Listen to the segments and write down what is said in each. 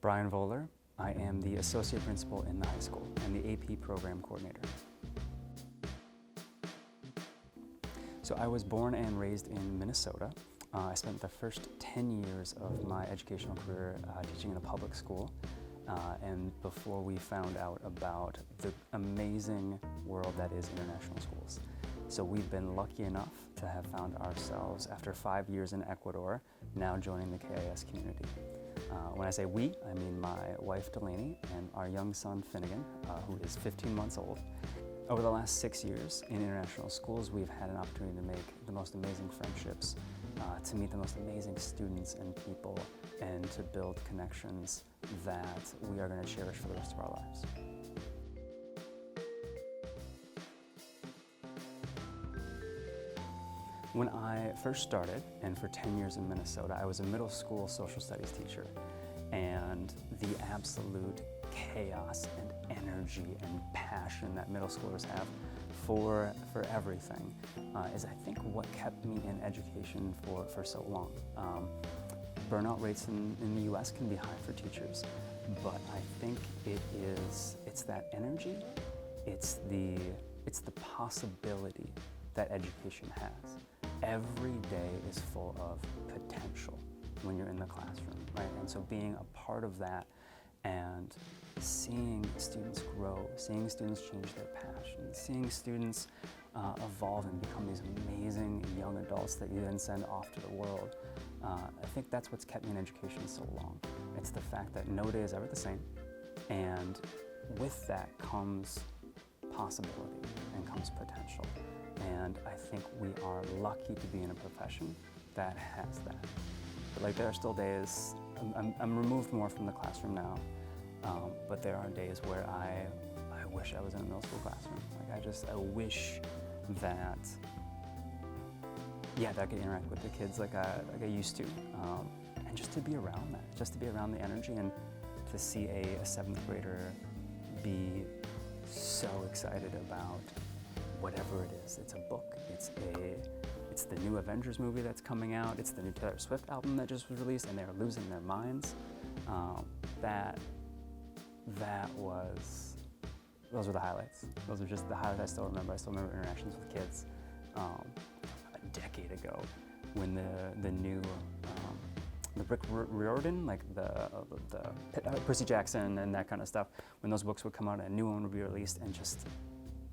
Brian Voeller. I am the Associate Principal in the high school and the AP Program Coordinator. So I was born and raised in Minnesota. I spent the first 10 years of my educational career teaching in a public school. And before we found out about the amazing world that is international schools. So we've been lucky enough to have found ourselves, after 5 years in Ecuador, now joining the KIS community. When I say we, I mean my wife Delaney and our young son Finnegan, who is 15 months old. Over the last 6 years in international schools, we've had an opportunity to make the most amazing friendships, to meet the most amazing students and people, and to build connections that we are going to cherish for the rest of our lives. When I first started, and for 10 years in Minnesota, I was a middle school social studies teacher. And the absolute chaos and energy and passion that middle schoolers have for everything is, I think, what kept me in education for so long. Burnout rates in the US can be high for teachers, but I think it's that energy, it's the possibility that education has. Every day is full of potential when you're in the classroom, right? And so being a part of that and seeing students grow, seeing students change their passions, seeing students evolve and become these amazing young adults that you then send off to the world, I think that's what's kept me in education so long. It's the fact that no day is ever the same, and with that comes possibility and comes potential. And I think we are lucky to be in a profession that has that. But like, there are still days, I'm removed more from the classroom now, but there are days where I wish I was in a middle school classroom. Like, I wish that, that I could interact with the kids like I used to. And just to be around that, just to be around the energy, and to see a 7th grader be so excited about whatever it is. It's a book, it's the new Avengers movie that's coming out, it's the new Taylor Swift album that just was released, and they're losing their minds. Those were the highlights. Those are just the highlights I still remember. I still remember interactions with kids a decade ago when the new the Rick Riordan, like the Percy Jackson and that kind of stuff, when those books would come out and a new one would be released, and just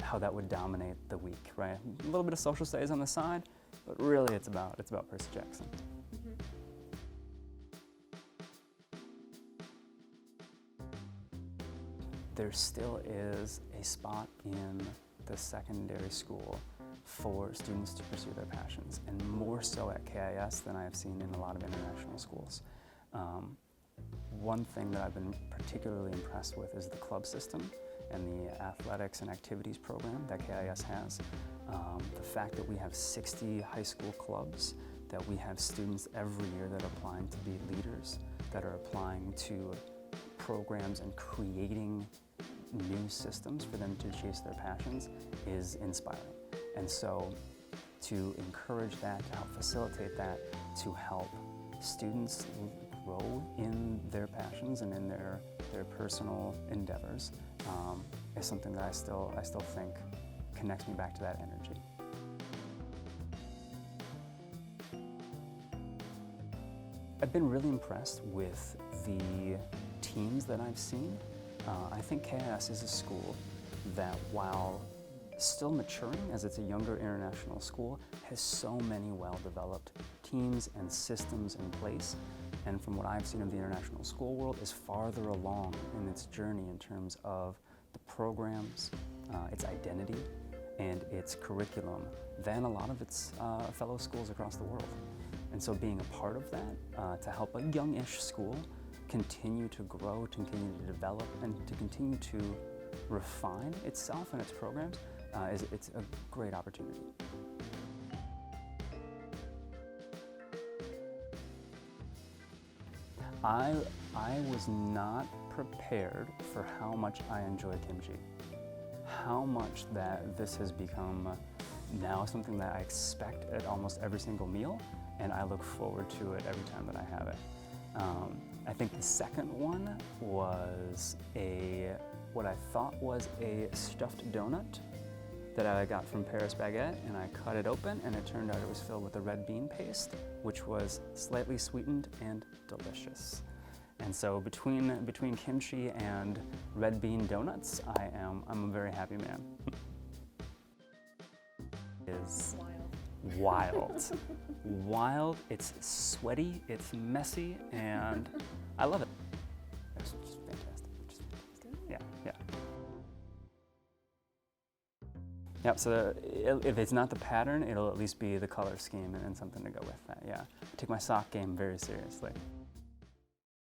how that would dominate the week, right? A little bit of social studies on the side, but really it's about Percy Jackson. Mm-hmm. There still is a spot in the secondary school for students to pursue their passions, and more so at KIS than I have seen in a lot of international schools. One thing that I've been particularly impressed with is the club system and the athletics and activities program that KIS has. The fact that we have 60 high school clubs, that we have students every year that are applying to be leaders, that are applying to programs and creating new systems for them to chase their passions, is inspiring. And so to encourage that, to help facilitate that, to help students grow in their passions and in their personal endeavors, is something that I still think connects me back to that energy. I've been really impressed with the teams that I've seen. I think KIS is a school that, while still maturing as it's a younger international school, has so many well-developed teams and systems in place. And from what I've seen of the international school world, is farther along in its journey in terms of the programs, its identity, and its curriculum than a lot of its fellow schools across the world. And so being a part of that, to help a youngish school continue to grow, to continue to develop, and to continue to refine itself and its programs, it's a great opportunity. I was not prepared for how much I enjoy kimchi, how much that this has become now something that I expect at almost every single meal, and I look forward to it every time that I have it. I think the second one was what I thought was a stuffed donut that I got from Paris Baguette, and I cut it open, and it turned out it was filled with a red bean paste, which was slightly sweetened and delicious. And so between kimchi and red bean donuts, I'm a very happy man. Is wild. Wild, it's sweaty, it's messy, and I love it. It's just fantastic. Just fantastic. Yeah, yeah. Yep, so if it's not the pattern, it'll at least be the color scheme and something to go with that, yeah. I take my sock game very seriously.